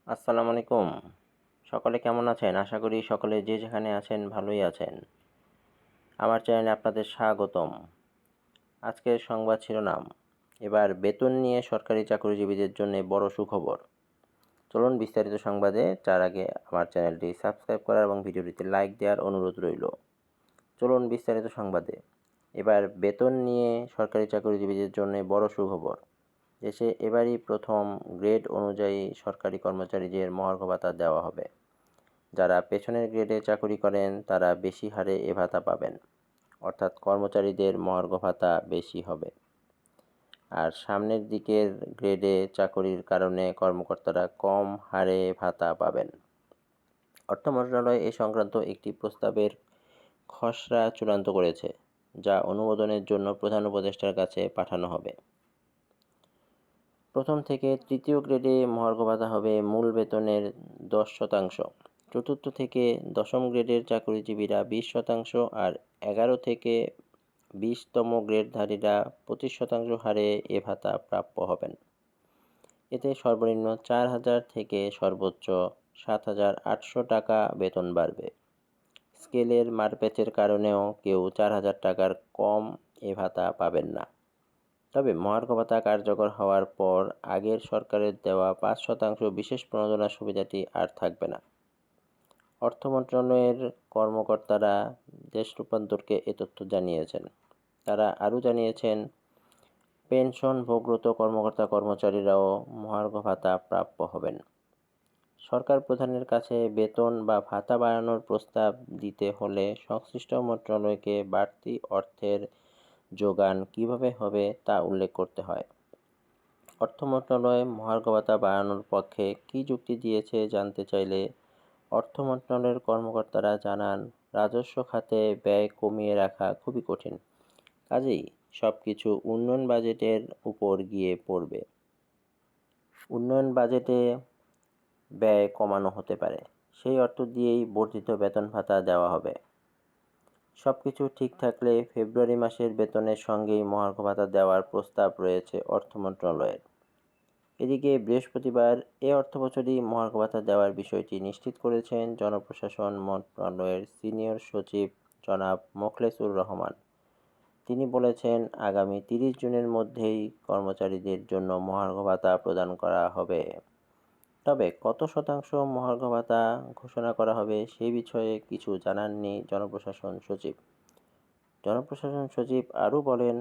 আসসালামু আলাইকুম। সকলে কেমন আছেন? আশা করি সকলে যে যেখানে আছেন ভালোই আছেন। আমার চ্যানেলে আপনাদের স্বাগতম। আজকের সংবাদ শিরোনাম: এবার বেতন নিয়ে সরকারি চাকরিজীবীদের জন্য বড় সুখবর। চলুন বিস্তারিত সংবাদে যার আগে আমার চ্যানেলটি সাবস্ক্রাইব করার এবং ভিডিওটিতে লাইক দেওয়ার অনুরোধ রইল। চলুন বিস্তারিত সংবাদে। এবার বেতন নিয়ে সরকারি চাকরিজীবীদের জন্য বড় সুখবর। দেশে এবারই প্রথম গ্রেড অনুযায়ী সরকারি কর্মচারীদের মহার্ঘ ভাতা দেওয়া হবে। যারা পেছনের গ্রেডে চাকরি করেন তারা বেশি হারে এ ভাতা পাবেন, অর্থাৎ কর্মচারীদের মহার্ঘ ভাতা বেশি হবে। আর সামনের দিকের গ্রেডে চাকরির কারণে কর্মকর্তারা কম হারে ভাতা পাবেন। অর্থ মন্ত্রণালয় এ সংক্রান্ত একটি প্রস্তাবের খসড়া চূড়ান্ত করেছে, যা অনুমোদনের জন্য প্রধান উপদেষ্টার কাছে পাঠানো হবে। প্রথম থেকে তৃতীয় গ্রেডে মহার্ঘ ভাতা হবে মূল বেতনের 10%, চতুর্থ থেকে দশম গ্রেডের চাকরিজীবীরা 20%, আর 11 থেকে 20তম গ্রেডধারীরা 25% হারে এ ভাতা প্রাপ্য হবেন। এতে সর্বনিম্ন 4,000 থেকে সর্বোচ্চ 7,800 টাকা বেতন বাড়বে। স্কেলের মারপ্যাচের কারণেও কেউ 4,000 টাকার কম এ ভাতা পাবেন না। তবে মহার্ঘ ভাতা কার্যকর হওয়ার পর আগের সরকারের দেওয়া 5% বিশেষ প্রণোদনা সুবিধাটি আর থাকবে না। অর্থ মন্ত্রণালয়ের কর্মকর্তারা দেশ রূপান্তরকে এ তথ্য জানিয়েছেন। তারা আরও জানিয়েছেন, পেনশনভোগরত কর্মকর্তা-কর্মচারীরাও মহার্ঘ ভাতা প্রাপ্য হবেন। সরকার প্রধানের কাছে বেতন বা ভাতা বাড়ানোর প্রস্তাব দিতে হলে সংশ্লিষ্ট মন্ত্রণালয়কে বাড়তি অর্থের যোগান কীভাবে হবে তা উল্লেখ করতে হয়। অর্থ মন্ত্রণালয় মহার্ঘ ভাতা বাড়ানোর পক্ষে কী যুক্তি দিয়েছে জানতে চাইলে অর্থ মন্ত্রণালয়ের কর্মকর্তারা জানান, রাজস্ব খাতে ব্যয় কমিয়ে রাখা খুবই কঠিন। কাজেই সব কিছু উন্নয়ন বাজেটের উপর গিয়ে পড়বে। উন্নয়ন বাজেটে ব্যয় কমানো হতে পারে, সেই অর্থ দিয়েই বর্ধিত বেতন ভাতা দেওয়া হবে। সব কিছু ঠিক থাকলে ফেব্রুয়ারি মাসের বেতনের সঙ্গেই মহার্ঘ ভাতা দেওয়ার প্রস্তাব রয়েছে অর্থ মন্ত্রণালয়ের। এদিকে বৃহস্পতিবার এ অর্থবছরই মহার্ঘ ভাতা দেওয়ার বিষয়টি নিশ্চিত করেছেন জনপ্রশাসন মন্ত্রণালয়ের সিনিয়র সচিব জনাব মোখলেছুর রহমান। তিনি বলেছেন, আগামী 30 জুনের মধ্যেই কর্মচারীদের জন্য মহার্ঘ ভাতা প্রদান করা হবে। তবে কত শতাংশ মহার্ঘ ভাতা ঘোষণা করা হবে সেই বিষয়ে কিছু জানাননি জনপ্রশাসন সচিব। জনপ্রশাসন সচিব আরও বলেন,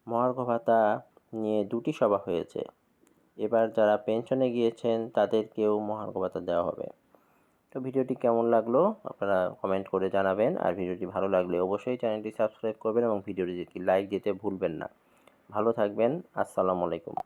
মহার্ঘ ভাতা নিয়ে 2টি সভা হয়েছে। এবার যারা পেনশনে গিয়েছেন তাদেরকেও মহার্ঘ ভাতা দেওয়া হবে। তো ভিডিওটি কেমন লাগলো আপনারা কমেন্ট করে জানাবেন। আর ভিডিওটি ভালো লাগলে অবশ্যই চ্যানেলটি সাবস্ক্রাইব করবেন এবং ভিডিওটি লাইক দিতে ভুলবেন না। ভালো থাকবেন। আসসালামু আলাইকুম।